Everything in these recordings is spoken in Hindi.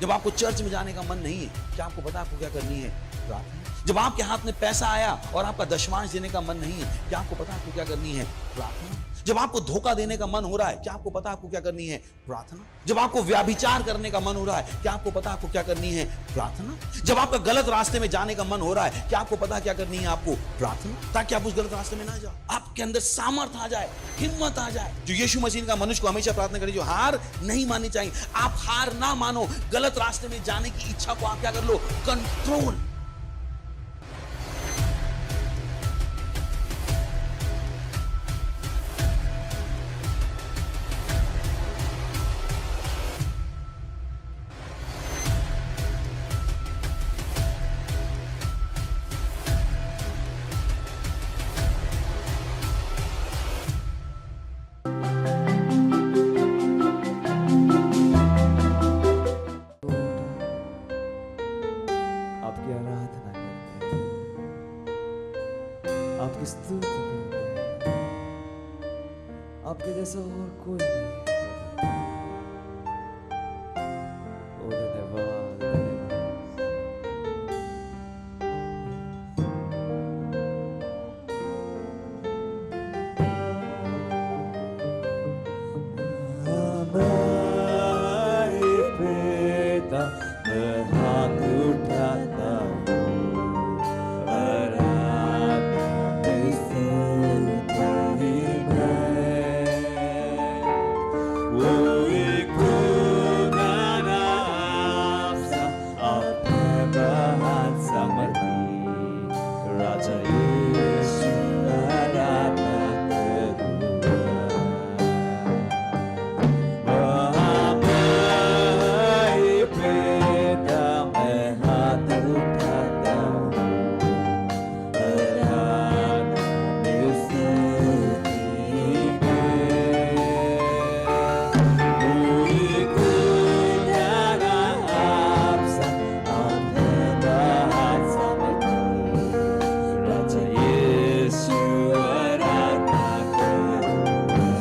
जब आपको चर्च में जाने का मन नहीं है, क्या आपको पता आपको क्या करनी है? प्रार्थना। जब आपके हाथ में पैसा आया और आपका दशमांश देने का मन नहीं है, क्या आपको पता आपको क्या करनी है? प्रार्थना। जब आपको धोखा देने का मन हो रहा है, क्या आपको पता आपको क्या करनी है? प्रार्थना। जब आपको व्याभिचार करने का मन हो रहा है, क्या आपको पता आपको क्या करनी है? प्रार्थना। जब आपका गलत रास्ते में जाने का मन हो रहा है, क्या आपको पता क्या करनी है आपको? प्रार्थना। ताकि आप उस गलत रास्ते में ना जाओ, आपके अंदर सामर्थ आ जाए, हिम्मत आ जाए। जो यीशु मसीह का मनुष्य को हमेशा प्रार्थना करें, जो हार नहीं माननी चाहिए। आप हार ना मानो, गलत रास्ते में जाने की इच्छा को आप क्या कर लो? कंट्रोल। आपकी आराधना करते हैं, आपकी स्तुति करते हैं। आपके जैसा और कोई नहीं है प्रभु। ओ धन्यवाद, हमारे पिता मैं हाथ उठाता हूँ, आराधना में स्तुति में। कोई खुदा ना आपसा, आपने बहुत समर्थी, राजा यीशु आराधना करूँगा। हमारे पिता मैं हाथ उठाता हूँ, आराधना में स्तुति में। कोई खुदा ना आपसा, आपने बहुत समर्थी, राजा यीशु आराधना करूँगा।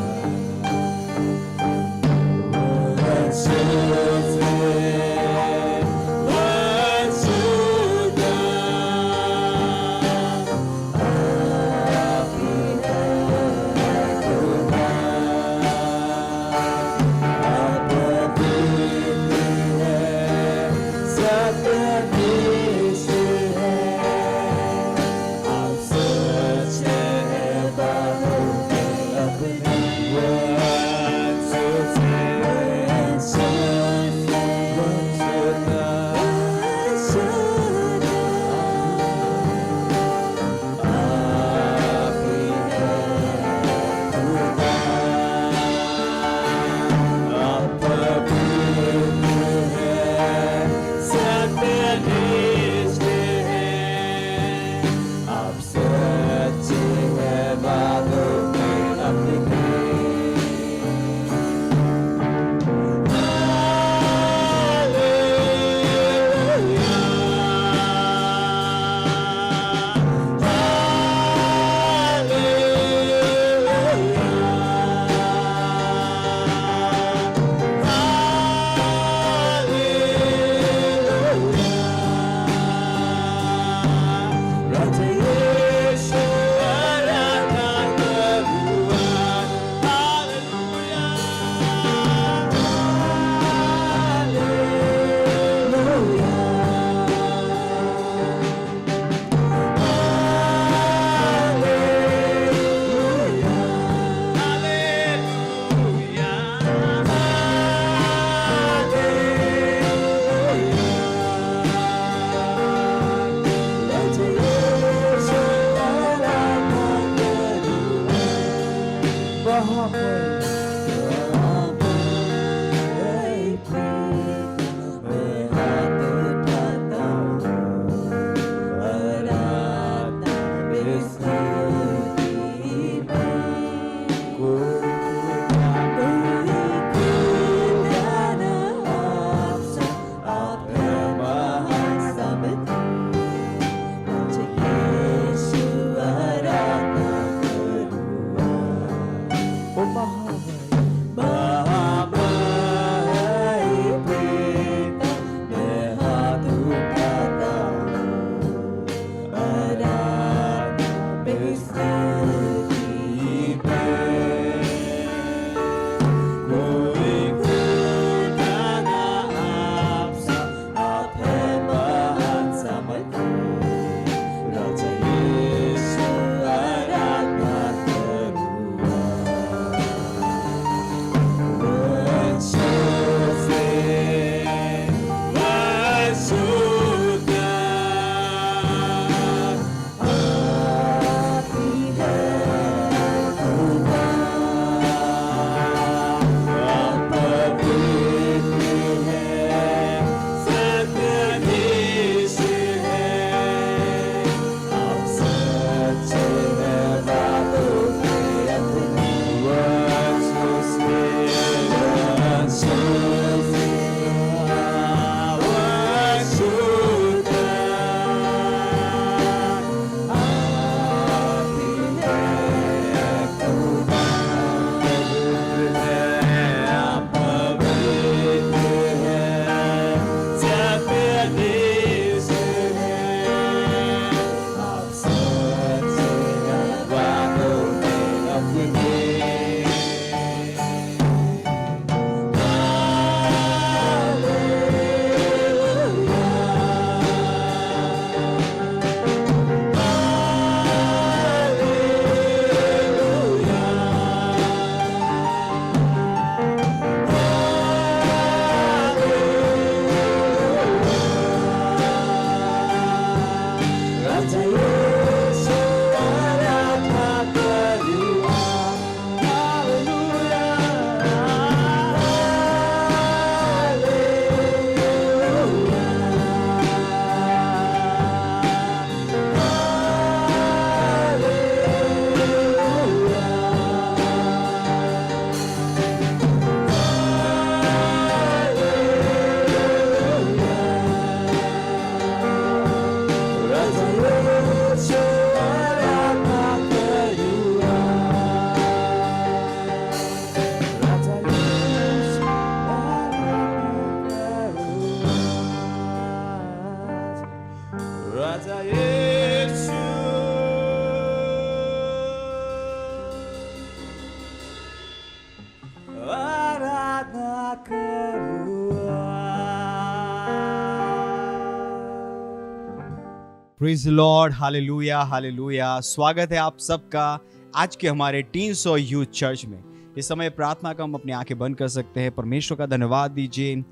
Praise the Lord, hallelujah hallelujah. स्वागत है आप सबका आज के हमारे 300 यूथ चर्च में। इस समय प्रार्थना का हम अपनी आंखें बंद कर सकते हैं। परमेश्वर का धन्यवाद दीजिए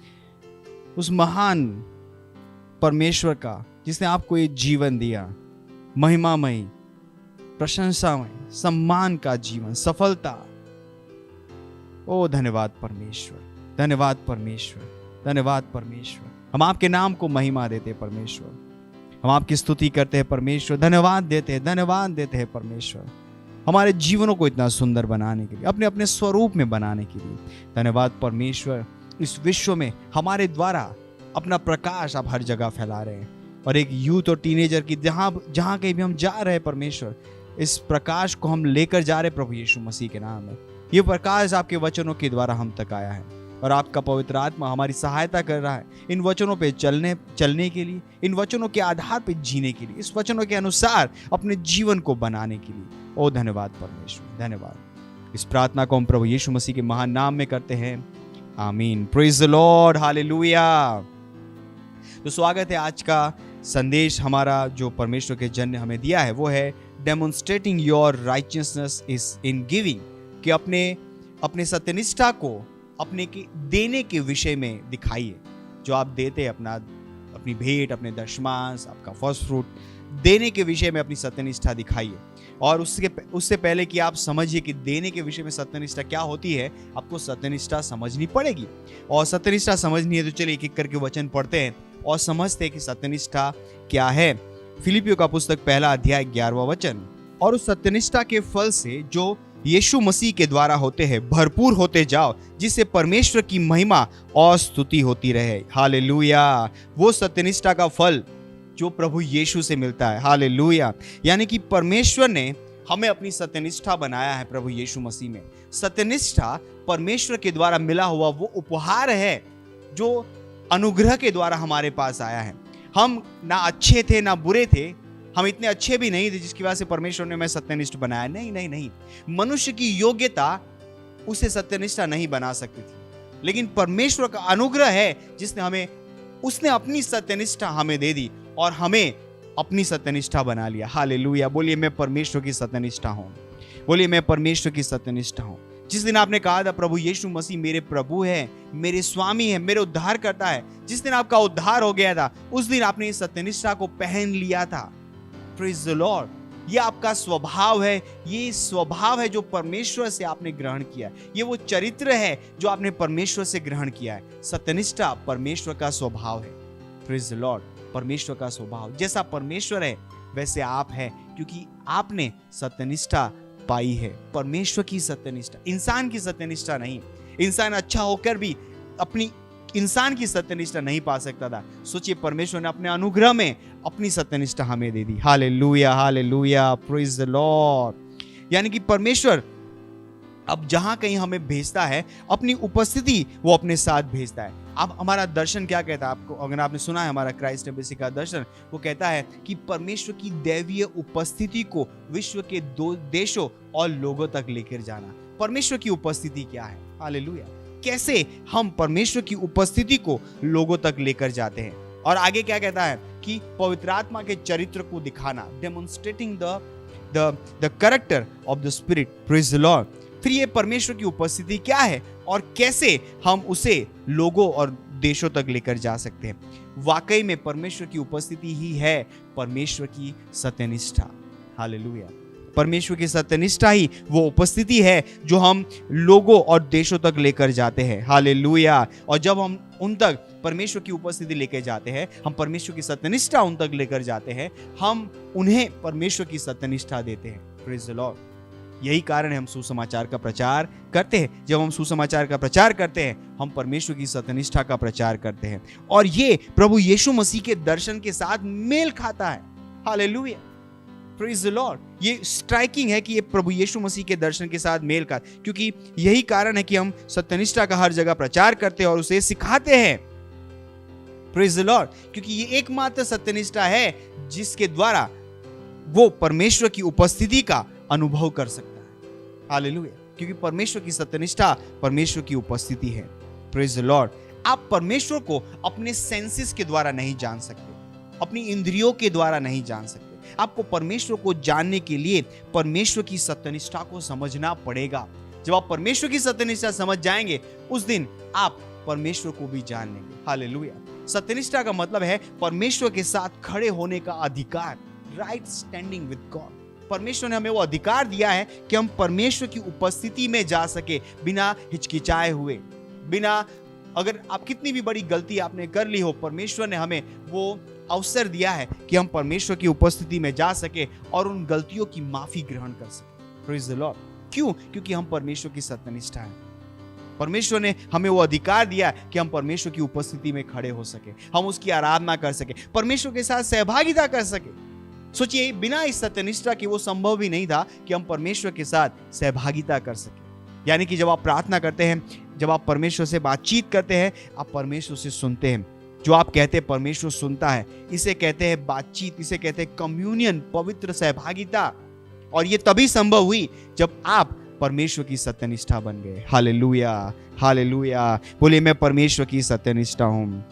उस महान परमेश्वर का जिसने आपको ये जीवन दिया, महिमामय, प्रशंसामय, सम्मान का जीवन, सफलता। ओ धन्यवाद परमेश्वर, धन्यवाद परमेश्वर, धन्यवाद परमेश्वर। हम आपके नाम को महिमा देते हैं परमेश्वर, हम आपकी स्तुति करते हैं परमेश्वर, धन्यवाद देते हैं परमेश्वर, हमारे जीवनों को इतना सुंदर बनाने के लिए, अपने अपने स्वरूप में बनाने के लिए धन्यवाद परमेश्वर। इस विश्व में हमारे द्वारा अपना प्रकाश आप हर जगह फैला रहे हैं, और एक यूथ और टीनेजर की जहाँ कहीं भी हम जा रहे हैं परमेश्वर, इस प्रकाश को हम लेकर जा रहे हैं प्रभु यीशु मसीह के नाम में। ये प्रकाश आपके वचनों के द्वारा हम तक आया है, और आपका पवित्र आत्मा हमारी सहायता कर रहा है इन वचनों पे चलने के लिए, इन वचनों के आधार पे जीने के लिए, इस वचनों के अनुसार अपने जीवन को बनाने के लिए। ओ धन्यवाद परमेश्वर, धन्यवाद। इस प्रार्थना को हम प्रभु यीशु मसीह के महान नाम में करते हैं, आमीन। Praise the Lord, hallelujah. तो स्वागत है। आज का संदेश हमारा जो परमेश्वर के जन ने हमें दिया है वो है demonstrating your righteousness is in giving, कि अपने सत्यनिष्ठा को अपने के देने के विषय में दिखाइए। जो आप देते हैं, अपनी भेंट, अपने दशमांश, आपका फर्स्ट फ्रूट देने के विषय में अपनी सत्यनिष्ठा दिखाइए। और उससे पहले कि आप समझिए कि देने के विषय में सत्यनिष्ठा क्या होती है, आपको सत्यनिष्ठा समझनी पड़ेगी। और सत्यनिष्ठा समझनी है तो चलिए एक एक करके वचन पढ़ते हैं और समझते हैं कि सत्यनिष्ठा क्या है। फिलिपियों का पुस्तक 1 अध्याय 11वां वचन। और उस सत्यनिष्ठा के फल से जो यीशु मसीह के द्वारा होते हैं भरपूर होते जाओ, जिससे परमेश्वर की महिमा और स्तुति होती रहे। हालेलुया। वो सत्यनिष्ठा का फल जो प्रभु यीशु से मिलता है। हालेलुया। यानी कि परमेश्वर ने हमें अपनी सत्यनिष्ठा बनाया है प्रभु यीशु मसीह में। सत्यनिष्ठा परमेश्वर के द्वारा मिला हुआ वो उपहार है जो अनुग्रह के द्वारा हमारे पास आया है। हम ना अच्छे थे ना बुरे थे, हम इतने अच्छे भी नहीं थे जिसकी वजह से परमेश्वर ने हमें सत्यनिष्ठ बनाया। नहीं। मनुष्य की योग्यता उसे सत्यनिष्ठा नहीं बना सकती थी, लेकिन परमेश्वर का अनुग्रह है जिसने उसने अपनी सत्यनिष्ठा हमें दे दी और हमें अपनी सत्यनिष्ठा बना लिया। हालेलुया। बोलिए मैं परमेश्वर की सत्यनिष्ठा हूं। बोलिए मैं परमेश्वर की सत्यनिष्ठा हूं। जिस दिन आपने कहा था प्रभु यीशु मसीह मेरे प्रभु है, मेरे स्वामी है, मेरे उद्धार करता है, जिस दिन आपका उद्धार हो गया था उस दिन आपने इस सत्यनिष्ठा को पहन लिया था। Praise the lord. ये आपका स्वभाव है, ये स्वभाव है जो परमेश्वर से आपने ग्रहण किया है। ये वो चरित्र है जो आपने परमेश्वर से ग्रहण किया है। सत्यनिष्ठा परमेश्वर का स्वभाव है। Praise the Lord. परमेश्वर का स्वभाव, जैसा परमेश्वर है वैसे आप है, क्योंकि आपने सत्यनिष्ठा पाई है। परमेश्वर की सत्यनिष्ठा, इंसान की सत्यनिष्ठा नहीं। इंसान अच्छा होकर भी अपनी इंसान की सत्यनिष्ठा नहीं पा सकता था। सोचिए परमेश्वर ने अपने अनुग्रह में अपनी सत्यनिष्ठा हमें दे दी। Hallelujah hallelujah. Praise the lord. यानी कि परमेश्वर अब जहां कहीं हमें भेजता है, अपनी उपस्थिति वो अपने साथ भेजता है। अब हमारा दर्शन क्या कहता है? आपको अगर आपने सुना है हमारा क्राइस्ट एम्बेसी का दर्शन, वो कहता है कि परमेश्वर की दैवीय उपस्थिति को विश्व के देशों और लोगों तक लेकर जाना। परमेश्वर की उपस्थिति क्या है? हालेलुया। कैसे हम परमेश्वर की उपस्थिति को लोगों तक लेकर जाते हैं? और आगे क्या कहता है कि पवित्र आत्मा के चरित्र को दिखाना, demonstrating the character of the spirit. Praise the Lord. फिर ये परमेश्वर की उपस्थिति क्या है और कैसे हम उसे लोगों और देशों तक लेकर जा सकते हैं? वाकई में परमेश्वर की उपस्थिति ही है परमेश्वर की सत्यनिष्ठा। हालेलुया। परमेश्वर की सत्यनिष्ठा ही वो उपस्थिति है जो हम लोगों और देशों तक लेकर जाते हैं। हालेलुया। और जब हम उन तक परमेश्वर की उपस्थिति लेकर जाते हैं, हम परमेश्वर की सत्यनिष्ठा उन तक लेकर जाते हैं, हम उन्हें परमेश्वर की सत्यनिष्ठा देते हैं। Praise the Lord. यही कारण है हम सुसमाचार का प्रचार करते हैं। जब हम सुसमाचार का प्रचार करते हैं, हम परमेश्वर की सत्यनिष्ठा का प्रचार करते हैं, और ये प्रभु यीशु मसीह के दर्शन के साथ मेल खाता है। हालेलुया। Praise the lord. ये स्ट्राइकिंग है कि ये प्रभु यीशु मसीह के दर्शन के साथ मेल खाता, क्योंकि यही कारण है कि हम सत्यनिष्ठा का हर जगह प्रचार करते हैं और उसे सिखाते हैं। Praise the Lord. क्योंकि ये एकमात्र सत्यनिष्ठा है जिसके द्वारा वो परमेश्वर की उपस्थिति का अनुभव कर सकता है। हालेलुया। क्योंकि परमेश्वर की सत्यनिष्ठा परमेश्वर की उपस्थिति है। Praise the Lord. आप परमेश्वर को अपने सेंसेस के द्वारा नहीं जान सकते, अपनी इंद्रियों के द्वारा नहीं जान सकते। आपको परमेश्वर को जानने के लिए परमेश्वर की सत्यनिष्ठा को समझना पड़ेगा। जब आप परमेश्वर की सत्यनिष्ठा समझ जाएंगे, उस दिन आप परमेश्वर को भी जान लेंगे। हालेलुया। सत्यनिष्ठा का मतलब है परमेश्वर के साथ खड़े होने का अधिकार, राइट स्टैंडिंग विद गॉड। परमेश्वर ने हमें वो अधिकार दिया है कि हम परमेश्वर की उपस्थिति में जा सके बिना हिचकिचाए हुए, बिना, अगर आप कितनी भी बड़ी गलती आपने कर ली हो, परमेश्वर ने हमें वो अवसर दिया है कि हम परमेश्वर की उपस्थिति में जा सके और उन गलतियों की माफी ग्रहण कर सके। Praise the Lord. क्यों? क्योंकि हम परमेश्वर की सत्यनिष्ठा है। परमेश्वर ने हमें वो अधिकार दिया कि हम परमेश्वर की उपस्थिति में खड़े हो सके, हम उसकी आराधना कर सके, परमेश्वर के साथ सहभागिता कर सके। सोचिए, बिना इस सत्यनिष्ठा के वो संभव भी नहीं था कि हम परमेश्वर के साथ सहभागिता कर सके। यानी कि जब आप प्रार्थना करते हैं, जब आप परमेश्वर से बातचीत करते हैं, आप परमेश्वर से सुनते हैं। जो आप कहते हैं परमेश्वर सुनता है। इसे कहते हैं बातचीत, इसे कहते हैं कम्युनियन, पवित्र सहभागिता। और ये तभी संभव हुई जब आप परमेश्वर की सत्यनिष्ठा बन गए। Hallelujah, hallelujah. बोलिए, मैं परमेश्वर की सत्यनिष्ठा हूँ।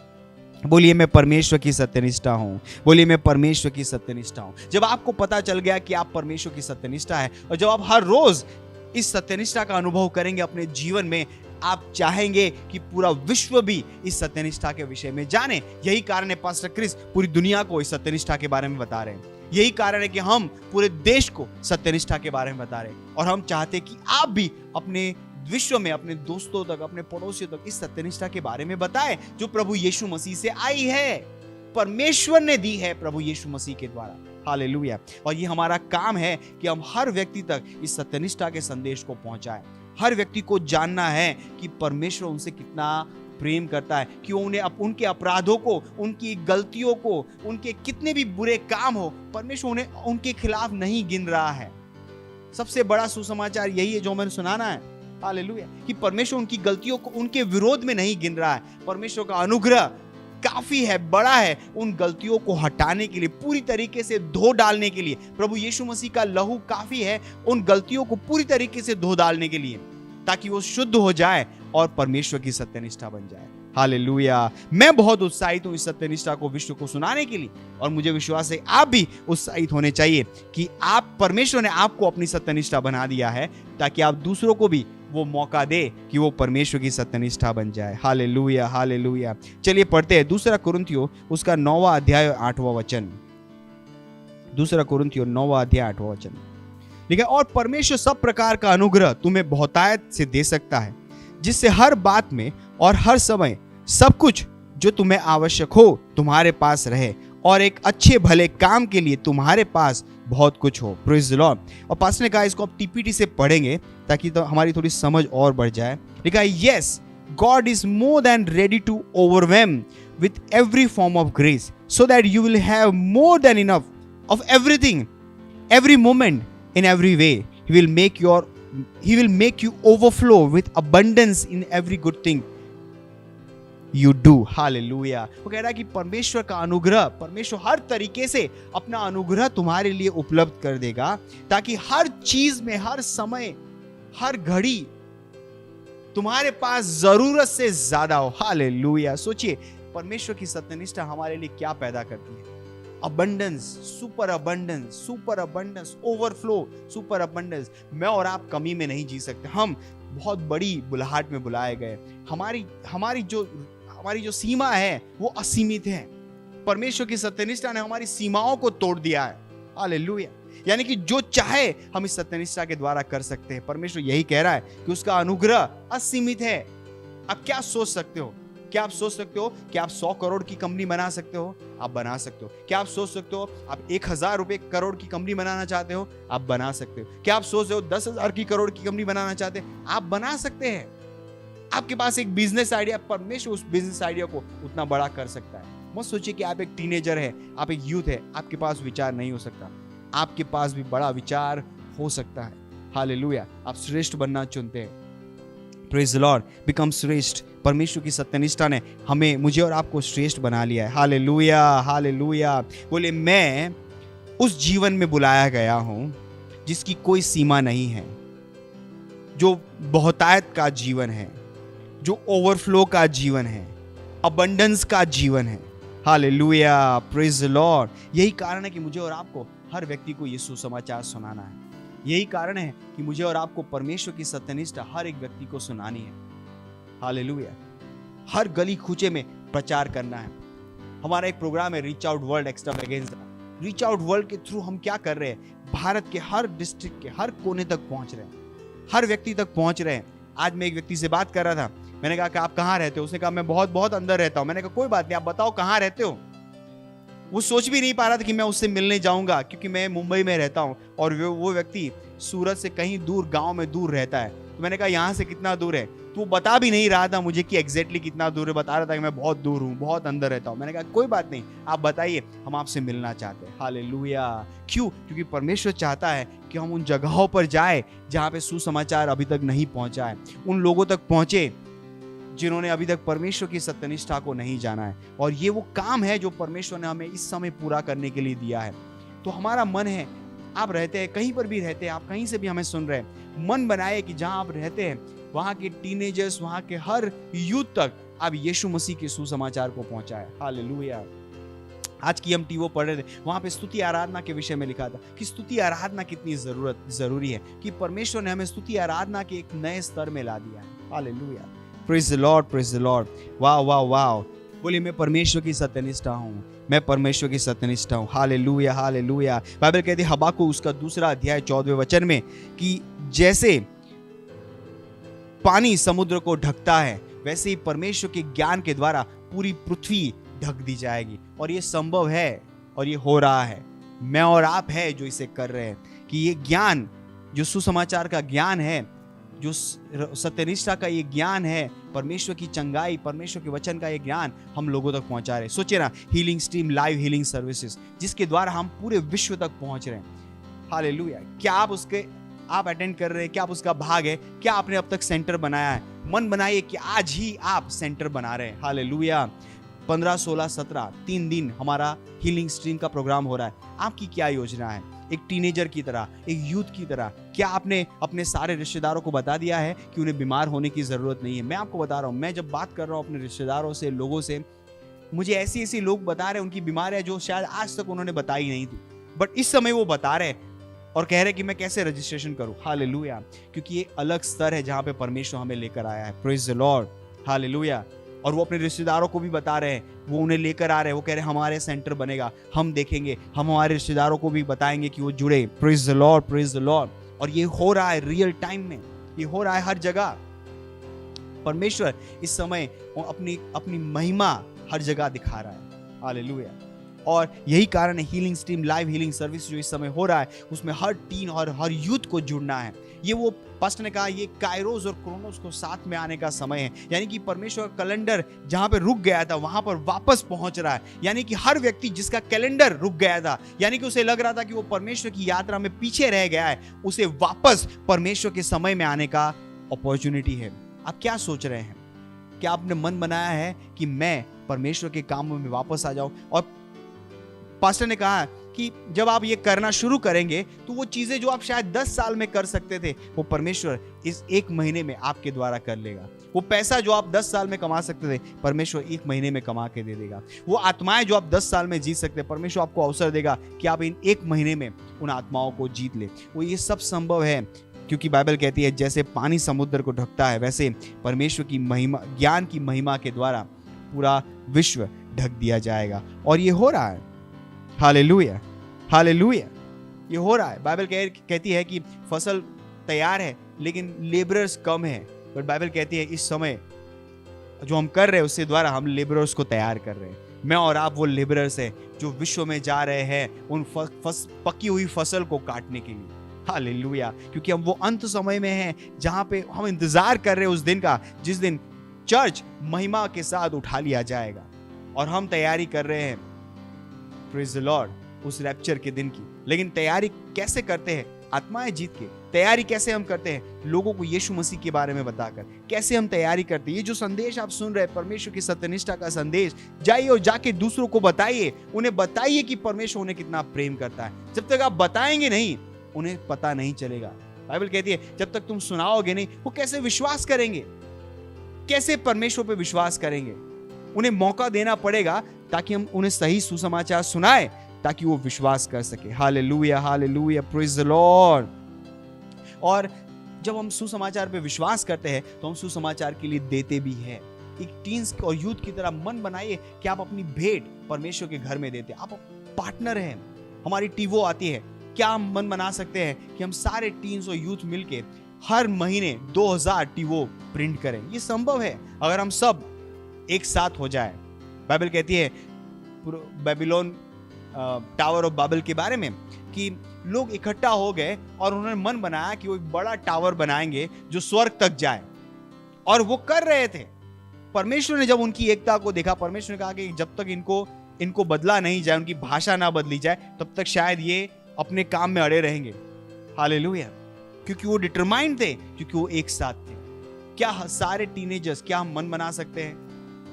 बोलिए, मैं परमेश्वर की सत्यनिष्ठा हूँ। बोलिए, मैं परमेश्वर की सत्यनिष्ठा हूँ। जब आपको पता चल गया कि आप परमेश्वर की सत्यनिष्ठा है, और जब आप हर रोज इस सत्यनिष्ठा का अनुभव करेंगे अपने जीवन में, आप चाहेंगे कि पूरा विश्व भी इस सत्यनिष्ठा के विषय में जाने। यही कारण है पास्टर क्रिस पूरी दुनिया को इस सत्यनिष्ठा के बारे में बता रहे हैं। यही कारण है कि हम पूरे देश को सत्यनिष्ठा के बारे में बता रहे हैं, और हम चाहते हैं कि आप भी अपने विश्व में, अपने दोस्तों तक, अपने पड़ोसियों तक इस सत्यनिष्ठा के बारे में बताएं जो प्रभु यीशु मसीह से आई है, परमेश्वर ने दी है प्रभु यीशु मसीह के द्वारा। हालेलुया। और ये हमारा काम है कि हम हर व्यक्ति तक इस सत्यनिष्ठा के संदेश को पहुंचाएं। हर व्यक्ति को जानना है कि परमेश्वर उनसे कितना प्रेम करता है, कि उन्हें उनके अपराधों को, उनकी गलतियों को, उनके कितने भी बुरे काम हो, परमेश्वर उन्हें उनके खिलाफ नहीं गिन रहा है। सबसे बड़ा सुसमाचार यही है जो मैंने सुनाना है। हालेलुया। कि परमेश्वर उनकी गलतियों को उनके विरोध में नहीं गिन रहा है। परमेश्वर का अनुग्रह काफी है, बड़ा है उन गलतियों को हटाने के लिए, पूरी तरीके से धो डालने के लिए। प्रभु यीशु मसीह का लहू काफी है उन गलतियों को पूरी तरीके से धो डालने के लिए, ताकि वो शुद्ध हो जाए और परमेश्वर की सत्यनिष्ठा बन जाए। हालेलुया। मैं बहुत उत्साहित हूं इस सत्यनिष्ठा को विश्व को सुनाने के लिए, और मुझे विश्वास है आप भी उत्साहित होने चाहिए कि आप, परमेश्वर ने आपको अपनी सत्यनिष्ठा बना दिया है, ताकि आप दूसरों को भी वो मौका दे कि वो परमेश्वर की सत्यनिष्ठा बन जाए। Hallelujah, hallelujah. चलिए पढ़ते हैं 2 कुरिन्थियों उसका 9वां अध्याय 8वां वचन। 2 कुरिन्थियों 9वां अध्याय 8वां वचन लिखा, और परमेश्वर सब प्रकार का अनुग्रह तुम्हें बहुतायत से दे सकता है, जिससे हर बात में और हर समय सब कुछ जो तुम्हें आवश्यक हो तुम्हारे पास रहे, और एक अच्छे भले काम के लिए तुम्हारे पास बहुत कुछ हो। Praise the Lord. और पास्टर ने कहा इसको आप टीपीटी से पढ़ेंगे ताकि तो हमारी थोड़ी समझ और बढ़ जाए। लिखा है, yes God is more than ready to overwhelm with every form of grace, so that you will have more than enough of everything, every moment, in every way. He will make you overflow with abundance in every good thing you do. Hallelujah. वो कह रहा है कि परमेश्वर का अनुग्रह, परमेश्वर हर तरीके से अपना अनुग्रह तुम्हारे लिए उपलब्ध कर देगा, ताकि हर चीज में, हर समय, हर घड़ी तुम्हारे पास जरूरत से ज्यादा हो। हालेलुया। सोचिए परमेश्वर की सत्यनिष्ठा हमारे लिए क्या पैदा करती है। Abundance, super abundance, super abundance, overflow, super abundance. मैं और आप कमी में नहीं जी सकते। हम बहुत बड़ी बुलाहट में बुलाए गए। हमारी जो सीमा है वो असीमित है। परमेश्वर की सत्यनिष्ठा ने हमारी सीमाओं को तोड़ दिया है। हालेलुया। यानी कि जो चाहे हम इस सत्यनिष्ठा के द्वारा कर सकते हैं। परमेश्वर यही कह रहा है कि उसका अनुग्रह असीमित है। आप क्या सोच सकते हो? क्या आप सोच सकते हो कि आप 100 करोड़ की कंपनी बना सकते हो? आप बना सकते हो। क्या आप सोच सकते हो आप 1000 रुपए करोड़ की कंपनी बनाना चाहते हो? आप बना सकते हो। क्या आप सोच रहे हो 10,000 की करोड़ की कंपनी बनाना चाहते हैं? आप बना सकते हैं। आपके पास एक बिजनेस आइडिया, परमेश्वर उस बिजनेस आइडिया को उतना बड़ा कर सकता है। मत सोचिए कि आप एक टीनेजर है, आप एक यूथ है, आपके पास विचार नहीं हो सकता। आपके पास भी बड़ा विचार हो सकता है। हालेलुया। आप श्रेष्ठ बनना चुनते हैं। Praise the Lord. बिकम श्रेष्ठ। परमेश्वर की सत्यनिष्ठा ने हमें, मुझे और आपको श्रेष्ठ बना लिया है। Hallelujah, hallelujah. बोले, मैं उस जीवन में बुलाया गया हूं जिसकी कोई सीमा नहीं है, जो बहुतायत का जीवन है। जो ओवरफ्लो का जीवन है, अबंडेंस का जीवन है। Hallelujah, praise the Lord. यही कारण है कि मुझे और आपको हर व्यक्ति को ये सुसमाचार सुनाना है। यही कारण है कि मुझे और आपको परमेश्वर की सत्यनिष्ठा हर एक व्यक्ति को सुनानी है। हालेलुया, हर गली कूचे में प्रचार करना है। हमारा एक प्रोग्राम है reach out world extravaganza. Reach out world के थ्रू हम क्या कर रहे हैं? भारत के हर डिस्ट्रिक्ट के हर कोने तक पहुंच रहे हैं, हर व्यक्ति तक पहुंच रहे हैं। आज मैं एक व्यक्ति से बात कर रहा था, मैंने कहा कि आप कहाँ रहते हो? उसने कहा मैं बहुत बहुत अंदर रहता हूं। मैंने कहा कोई बात नहीं, आप बताओ कहाँ रहते हो। वो सोच भी नहीं पा रहा था कि मैं उससे मिलने जाऊंगा, क्योंकि मैं मुंबई में रहता हूं और वो व्यक्ति सूरत से कहीं दूर गांव में दूर रहता है। तो मैंने कहा यहाँ से कितना दूर है? तो वो बता भी नहीं रहा था मुझे कि एग्जैक्टली कितना दूर है, बता रहा था कि मैं बहुत दूर हूँ, बहुत अंदर रहता हूँ। मैंने कहा कोई बात नहीं, आप बताइए, हम आपसे मिलना चाहते हैं। हालेलुया। क्यों? क्योंकि परमेश्वर चाहता है कि हम उन जगहों पर जाए जहाँ पे सुसमाचार अभी तक नहीं पहुँचा है, उन लोगों तक पहुँचे जिन्होंने अभी तक परमेश्वर की सत्यनिष्ठा को नहीं जाना है। और ये वो काम है जो परमेश्वर ने हमें इस समय पूरा करने के लिए दिया है। तो हमारा मन है, आप रहते हैं कहीं पर भी रहते हैं, आप कहीं से भी हमें सुन रहे हैं, मन बनाए कि जहां आप रहते हैं वहां के टीनेजर्स, वहां के हर यूथ तक आप यीशु मसीह के सुसमाचार को पहुंचाए। हालेलुया। आज की हम टीवो पढ़ रहे थे, वहां पे स्तुति आराधना के विषय में लिखा था कि स्तुति आराधना कितनी जरूरी है, कि परमेश्वर ने हमें स्तुति आराधना के एक नए स्तर में ला दिया है। Hallelujah, praise the Lord, praise the Lord. वाह वाह वाह। बोलिए मैं परमेश्वर की सत्यनिष्ठा हूँ, मैं परमेश्वर की सत्यनिष्ठा हूँ। Hallelujah, hallelujah. बाइबल कहती है हबाकुक उसका 2 अध्याय 14वें वचन में कि जैसे पानी समुद्र को ढकता है, वैसे ही परमेश्वर के ज्ञान के द्वारा पूरी पृथ्वी ढक दी जाएगी। और ये संभव है और ये हो रहा है। मैं और आप है जो इसे कर रहे हैं, कि ये ज्ञान जो सुसमाचार का ज्ञान है, जो सत्यनिष्ठा का ये ज्ञान है, परमेश्वर की चंगाई, परमेश्वर के वचन का ये ज्ञान हम लोगों तक पहुंचा रहे हैं। सोचिए ना, healing stream live healing services, जिसके द्वारा हम पूरे विश्व तक पहुंच रहे हैं। हालेलुया। क्या आप अटेंड कर रहे हैं? क्या आप उसका भाग है? क्या आपने अब तक सेंटर बनाया है? मन बनाइए कि आज ही आप सेंटर बना रहे हैं। हालेलुया। 15, 16, 17 3 दिन हमारा हीलिंग स्ट्रीम का प्रोग्राम हो रहा है। आपकी क्या योजना है? एक टीनेजर की तरह, एक यूथ की तरह, क्या आपने अपने सारे रिश्तेदारों को बता दिया है कि उन्हें बीमार होने की जरूरत नहीं है? मैं आपको बता रहा हूं, मैं जब बात कर रहा हूं अपने रिश्तेदारों से, लोगों से, मुझे ऐसी लोग बता रहे हैं उनकी बीमारियां जो शायद आज तक उन्होंने बताई नहीं थी, बट इस समय वो बता रहे हैं और कह रहे कि मैं कैसे रजिस्ट्रेशन करूं। हालेलुया। क्योंकि ये अलग स्तर है जहां पे परमेश्वर हमें लेकर आया है। Praise the Lord. हालेलुया। और वो अपने रिश्तेदारों को भी बता रहे हैं, वो उन्हें लेकर आ रहे हैं, वो कह रहे हैं हमारे सेंटर बनेगा, हम देखेंगे, हम हमारे रिश्तेदारों को भी बताएंगे कि वो जुड़े। Praise the Lord, praise the Lord. और ये हो रहा है रियल टाइम में, ये हो रहा है हर जगह। परमेश्वर इस समय अपनी महिमा हर जगह दिखा रहा है। हालेलुया। और यही कारण है healing stream live healing service जो इस समय हो रहा है, उसमें हर टीन और हर यूथ को जुड़ना है। ये वो पास्टर ने कहा, ये काइरोस और क्रोनोस को साथ में आने का समय है। यानी कि परमेश्वर का कैलेंडर जहां पे रुक गया था वहां पर वापस पहुंच रहा है। यानी कि हर व्यक्ति जिसका कैलेंडर रुक गया था, यानी कि उसे लग रहा था कि वो परमेश्वर की यात्रा में पीछे रह गया है, उसे वापस परमेश्वर के समय में आने का अपॉर्चुनिटी है। आप क्या सोच रहे हैं? क्या आपने मन बनाया है कि मैं परमेश्वर के कामों में वापस आ जाऊं? और पास्टर ने कहा कि जब आप ये करना शुरू करेंगे तो वो चीजें जो आप शायद 10 साल में कर सकते थे, वो परमेश्वर इस 1 महीने में आपके द्वारा कर लेगा। वो पैसा जो आप 10 साल में कमा सकते थे, परमेश्वर 1 महीने में कमा के दे देगा। वो आत्माएं जो आप 10 साल में जीत सकते, परमेश्वर आपको अवसर देगा कि आप इन 1 महीने में उन आत्माओं को जीत ले। वो ये सब संभव है क्योंकि बाइबल कहती है जैसे पानी समुद्र को ढकता है, वैसे परमेश्वर की महिमा, ज्ञान की महिमा के द्वारा पूरा विश्व ढक दिया जाएगा। और ये हो रहा है। Hallelujah, hallelujah. ये हो रहा है। बाइबल कहती है कि फसल तैयार है लेकिन लेबरर्स कम है, बट बाइबल कहती है इस समय जो हम कर रहे हैं उसके द्वारा हम लेबरर्स को तैयार कर रहे हैं। मैं और आप वो लेबरर्स हैं जो विश्व में जा रहे हैं उन पकी हुई फसल को काटने के लिए। हालेलुया। क्योंकि हम वो अंत समय में हैं जहां पे हम इंतजार कर रहे हैं उस दिन का जिस दिन चर्च महिमा के साथ उठा लिया जाएगा, और हम तैयारी कर रहे हैं, प्रेज द लॉर्ड, उस रैप्चर के दिन की। लेकिन तैयारी कैसे करते हैं? आत्माएं जीत के। तैयारी कैसे हम करते हैं? लोगों को यीशु मसीह के बारे में बताकर। कैसे हम तैयारी करते हैं? ये जो संदेश आप सुन रहे हैं, परमेश्वर की सत्यनिष्ठा का संदेश, जाइए और जाके दूसरों को बताइए। उन्हें बताइए कि परमेश्वर उन्हें कितना प्रेम करता है। जब तक आप बताएंगे नहीं, उन्हें पता नहीं चलेगा। बाइबल कहती है जब तक तुम सुनाओगे नहीं, वो कैसे विश्वास करेंगे? कैसे परमेश्वर पे विश्वास करेंगे? उन्हें मौका देना पड़ेगा ताकि हम उन्हें सही सुसमाचार सुनाए, ताकि वो विश्वास कर सके। Hallelujah, hallelujah, praise the Lord. और जब हम सुसमाचार पे विश्वास करते हैं तो हम सुसमाचार के लिए देते भी हैं। एक टीन्स और यूथ की तरह मन बनाइए कि आप अपनी भेंट परमेश्वर के घर में देते हैं। आप पार्टनर हैं। हमारी टीवो आती है, क्या हम मन बना सकते हैं कि हम सारे टीन्स और यूथ मिलके हर महीने 2000 टीवो प्रिंट करें? ये संभव है अगर हम सब एक साथ हो जाए। बाइबल कहती है बेबीलोन टावर ऑफ बाबल के बारे में कि लोग इकट्ठा हो गए और उन्होंने मन बनाया कि वो एक बड़ा टावर बनाएंगे जो स्वर्ग तक जाए, और वो कर रहे थे। परमेश्वर ने जब उनकी एकता को देखा, परमेश्वर ने कहा कि जब तक इनको बदला नहीं जाए, उनकी भाषा ना बदली जाए, तब तक शायद ये अपने काम में अड़े रहेंगे। हालेलुया, क्योंकि वो डिटरमाइंड थे, क्योंकि वो एक साथ थे। क्या सारे टीनेजर्स, क्या हम मन बना सकते हैं?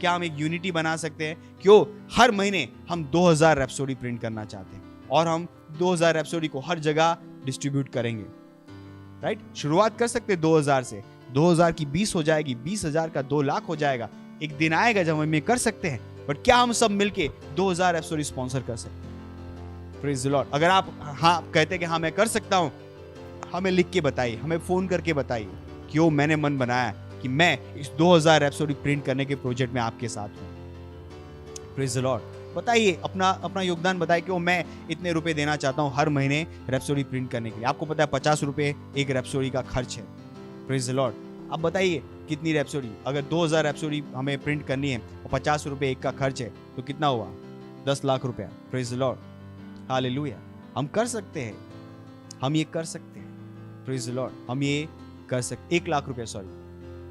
क्या हम एक यूनिटी बना सकते हैं? क्यों हर महीने हम 2000 रैप्सोडी प्रिंट करना चाहते हैं और हम 2000 रैप्सोडी को हर जगह डिस्ट्रीब्यूट करेंगे, राइट? शुरुआत कर सकते हैं 2000 से, 2000 की 20 हो जाएगी, 20,000 का 2 लाख हो जाएगा। एक दिन आएगा जब हम ये कर सकते हैं, बट क्या हम सब मिलके 2000 रैप्सोडी स्पॉन्सर कर सकते हैं? Praise the Lord. अगर आप हाँ कहते हैं कि हाँ मैं कर सकता हूं, हमें लिख के बताइए, हमें फोन करके बताइए क्यों मैंने मन बनाया कि मैं इस 2000 रैप्सोडी प्रिंट करने के प्रोजेक्ट में आपके साथ हूं। Praise the Lord. बताइए, अपना योगदान बताइए कि मैं इतने रुपए देना चाहता हूं हर महीने रैप्सोडी प्रिंट करने के लिए। आपको पता है 50 रुपए एक रैप्सोडी का खर्च है। Praise the Lord. अब बताइए कितनी रैप्सोडी, अगर 2000 रैप्सोडी हमें प्रिंट करनी है और 50 रुपए एक का खर्च है तो कितना हुआ? 10 लाख रुपया। Praise the Lord, hallelujah. हम कर सकते हैं, हम ये कर सकते हैं। प्रेज द लॉर्ड, हम ये कर सकते। 1 लाख रुपया, सॉरी,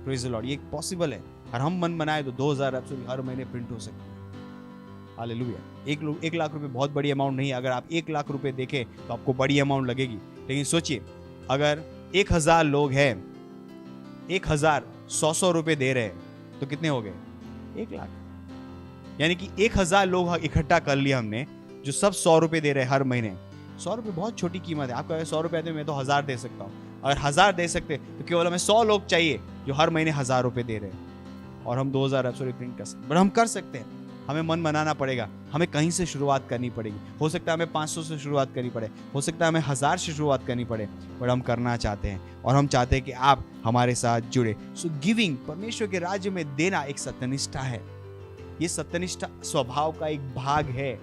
प्रेज द लॉर्ड, ये पॉसिबल है। और हम मन बनाए तो 2000 रैप्सोडी हर महीने प्रिंट हो सकती है। हालेलुया। 1 लाख रुपए बहुत बड़ी अमाउंट नहीं है। अगर आप 1 लाख रुपए देखें तो आपको बड़ी अमाउंट लगेगी, लेकिन सोचिए अगर 1000 लोग हैं, 1000 100 रुपए दे रहे हैं तो कितने हो गए? 1 लाख। यानी कि 1000 लोग इकट्ठा कर लिया हमने जो सब 100 रुपए दे रहे हैं हर महीने। 100 रुपए बहुत छोटी कीमत है। आपको अगर 100 रुपए आते मैं तो 1000 दे सकता हूँ। अगर 1000 दे सकते तो केवल हमें 100 लोग चाहिए जो हर महीने 1000 रुपए दे रहे हैं और हम 2000 रैप्सोडी प्रिंट कर सकते। बट हम कर सकते हैं। हमें मन बनाना पड़ेगा, हमें कहीं से शुरुआत करनी पड़ेगी। हो सकता है हमें 500 से शुरुआत करनी पड़े, हो सकता है हमें 1000 से शुरुआत करनी पड़े, बट हम करना चाहते हैं और हम चाहते हैं कि आप हमारे साथ जुड़े। सो गिविंग, परमेश्वर के राज्य में देना एक सत्यनिष्ठा है। ये सत्यनिष्ठा स्वभाव का एक भाग है।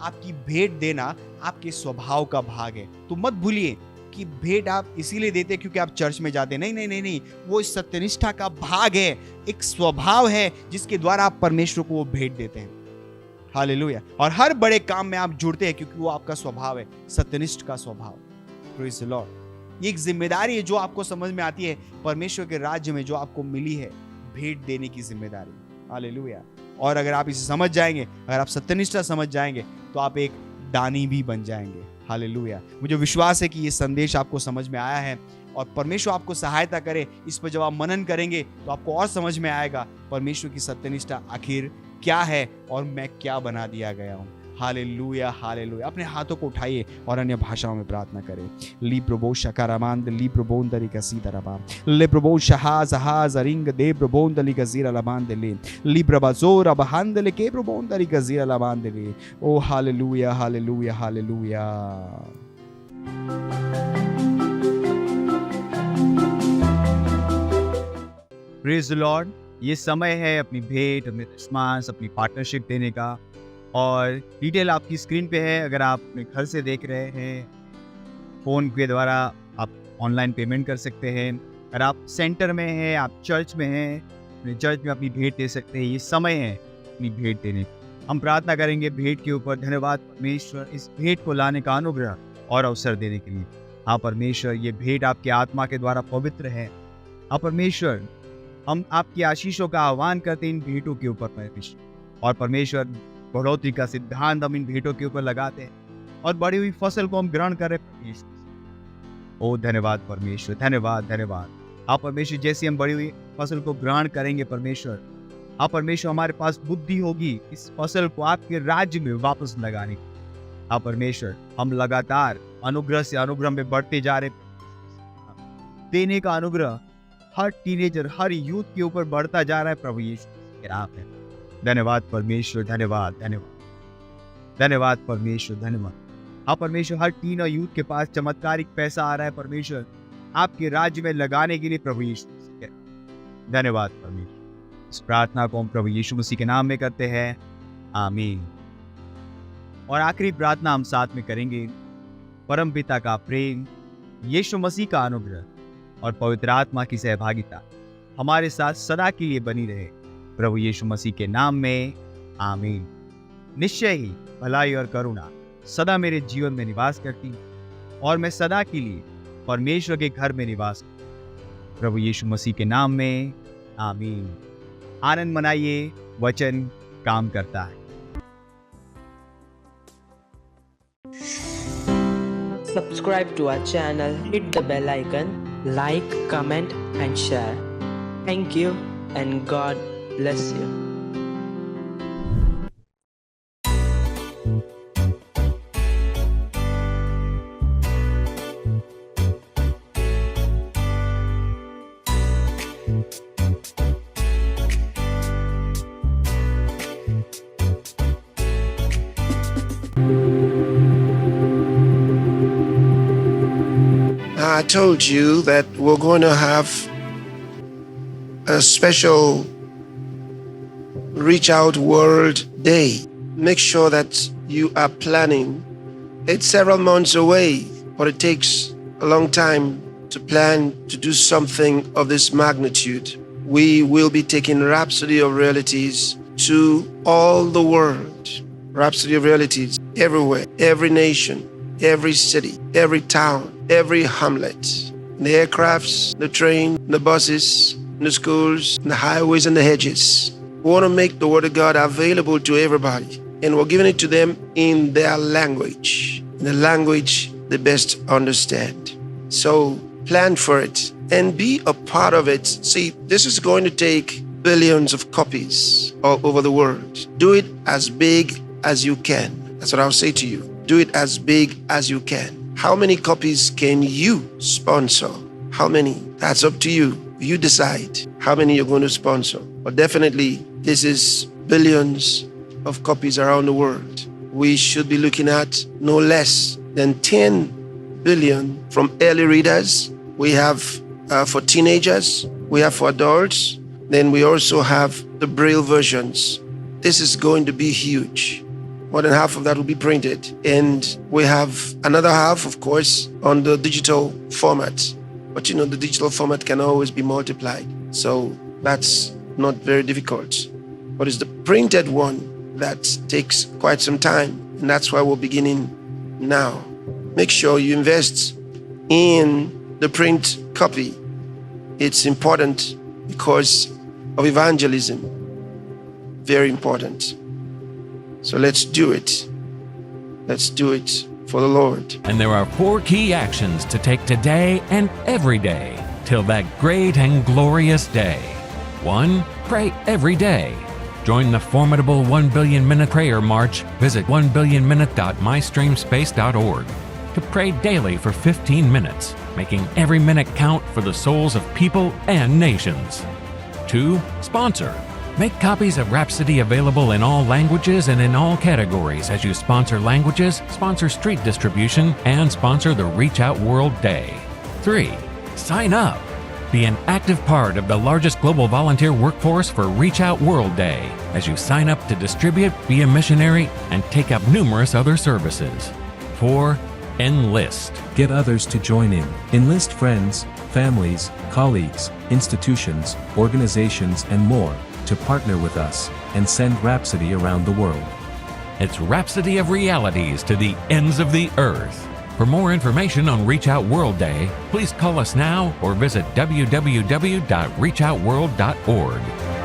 आपकी भेंट देना आपके स्वभाव का भाग है। तो मत भूलिए कि भेंट आप इसीलिए देते हैं क्योंकि आप चर्च में जाते हैं। नहीं नहीं नहीं नहीं, वो इस सत्यनिष्ठा का भाग है, एक स्वभाव है जिसके द्वारा आप परमेश्वर को वो भेंट देते हैं। हालेलुया। और हर बड़े काम में आप जुड़ते हैं क्योंकि वो आपका स्वभाव है, सत्यनिष्ठ का स्वभाव। Praise the lord. ये एक जिम्मेदारी है जो आपको समझ में आती है परमेश्वर के राज्य में, जो आपको मिली है, भेंट देने की जिम्मेदारी। हालेलुया। और अगर आप इसे समझ जाएंगे, अगर आप सत्यनिष्ठा समझ जाएंगे, तो आप एक दानी भी बन जाएंगे। हालेलुया। मुझे विश्वास है कि ये संदेश आपको समझ में आया है और परमेश्वर आपको सहायता करे। इस पर जब आप मनन करेंगे तो आपको और समझ में आएगा परमेश्वर की सत्यनिष्ठा आखिर क्या है और मैं क्या बना दिया गया हूँ। Hallelujah, hallelujah. अपने हाथों को उठाइए और अन्य भाषाओं में प्रार्थना करें। ली प्रभो शकारामांद ली प्रभोन दरी का सीताराम ले प्रभो शहाज हाज अरिंग दे प्रभोन दली का जीरा लबान ले ली प्रभाजोर अबहांद ले के प्रभोन दरी का जीरा लबान ले। ओ hallelujah, hallelujah, hallelujah. Praise the lord. ये समय है अपनी भेंट, अपने रिस्पॉन्स, अपनी पार्टनरशिप देने का, और डिटेल आपकी स्क्रीन पे है। अगर आप अपने घर से देख रहे हैं, फ़ोन के द्वारा आप ऑनलाइन पेमेंट कर सकते हैं। अगर आप सेंटर में हैं, आप चर्च में हैं, अपने चर्च में अपनी भेंट दे सकते हैं। ये समय है अपनी भेंट देने का। हम प्रार्थना करेंगे भेंट के ऊपर। धन्यवाद परमेश्वर इस भेंट को लाने का अनुग्रह और अवसर देने के लिए। हाँ परमेश्वर, ये भेंट आपके आत्मा के द्वारा पवित्र है। हाँ परमेश्वर, हम आपकी आशीषों का आह्वान करते हैं इन भेंटों के ऊपर परमेश्वर, और परमेश्वर बढ़ोतरी का सिद्धांत हम इन भेंटों के ऊपर लगाते हैं और बड़ी हुई फसल को हम ग्रहण करें परमेश्वर। ओ धन्यवाद परमेश्वर, धन्यवाद, धन्यवाद। आप परमेश्वर, जैसे हम बड़ी हुई फसल को ग्रहण करेंगे परमेश्वर, आप परमेश्वर हमारे पास बुद्धि होगी इस फसल को आपके राज्य में वापस लगाने की। आप परमेश्वर, हम लगातार अनुग्रह से अनुग्रह में बढ़ते जा रहे, देने का अनुग्रह हर टीनेजर, हर यूथ के ऊपर बढ़ता जा रहा है प्रभु यीशु के नाम में। धन्यवाद परमेश्वर, धन्यवाद धन्यवाद धन्यवाद परमेश्वर, धन्यवाद। हाँ परमेश्वर, हर टीन और यूथ के पास चमत्कारिक पैसा आ रहा है परमेश्वर, आपके राज्य में लगाने के लिए प्रभु यीशु मसीह के। धन्यवाद परमेश्वर। इस प्रार्थना को हम प्रभु यीशु मसीह के नाम में करते हैं, आमीन। और आखिरी प्रार्थना हम साथ में करेंगे। परम पिता का प्रेम, यीशु मसीह का अनुग्रह और पवित्र आत्मा की सहभागिता हमारे साथ सदा के लिए बनी रहे, प्रभु यीशु मसीह के नाम में, आमीन। निश्चय ही भलाई और करुणा सदा मेरे जीवन में निवास करती और मैं सदा के लिए परमेश्वर के घर में निवास करती, प्रभु यीशु मसीह के नाम में, आमीन। आनंद मनाइए, वचन काम करता है। Subscribe to our channel, hit the bell icon, like, comment and share. Thank you and God bless you. I told you that we're going to have a special Reach Out World Day. Make sure that you are planning. It's several months away, but it takes a long time to plan to do something of this magnitude. We will be taking Rhapsody of Realities to all the world. Rhapsody of Realities everywhere, every nation, every city, every town, every hamlet, the aircrafts, the train, the buses, the schools, the highways and the hedges. We want to make the Word of God available to everybody, and we're giving it to them in their language, in the language they best understand. So plan for it and be a part of it. See, this is going to take billions of copies all over the world. Do it as big as you can. That's what I'll say to you. Do it as big as you can. How many copies can you sponsor? How many? That's up to you. You decide how many you're going to sponsor. But definitely, this is billions of copies around the world. We should be looking at no less than 10 billion from early readers. We have for teenagers. We have for adults. Then we also have the Braille versions. This is going to be huge. More than half of that will be printed. And we have another half, of course, on the digital format. But you know, the digital format can always be multiplied. So that's not very difficult. But it's the printed one that takes quite some time. And that's why we're beginning now. Make sure you invest in the print copy. It's important because of evangelism. Very important. So let's do it. Let's do it for the Lord. And there are 4 key actions to take today and every day till that great and glorious day. 1. Pray every day. Join the formidable 1 Billion Minute Prayer March. Visit 1billionminute.mystreamspace.org to pray daily for 15 minutes, making every minute count for the souls of people and nations. 2. Sponsor. Make copies of Rhapsody available in all languages and in all categories as you sponsor languages, sponsor street distribution, and sponsor the Reach Out World Day. 3. Sign up. Be an active part of the largest global volunteer workforce for Reach Out World Day as you sign up to distribute, be a missionary, and take up numerous other services. 4. Enlist. Get others to join in. Enlist friends, families, colleagues, institutions, organizations, and more to partner with us and send Rhapsody around the world. It's Rhapsody of Realities to the ends of the earth. For more information on Reach Out World Day, please call us now or visit www.reachoutworld.org.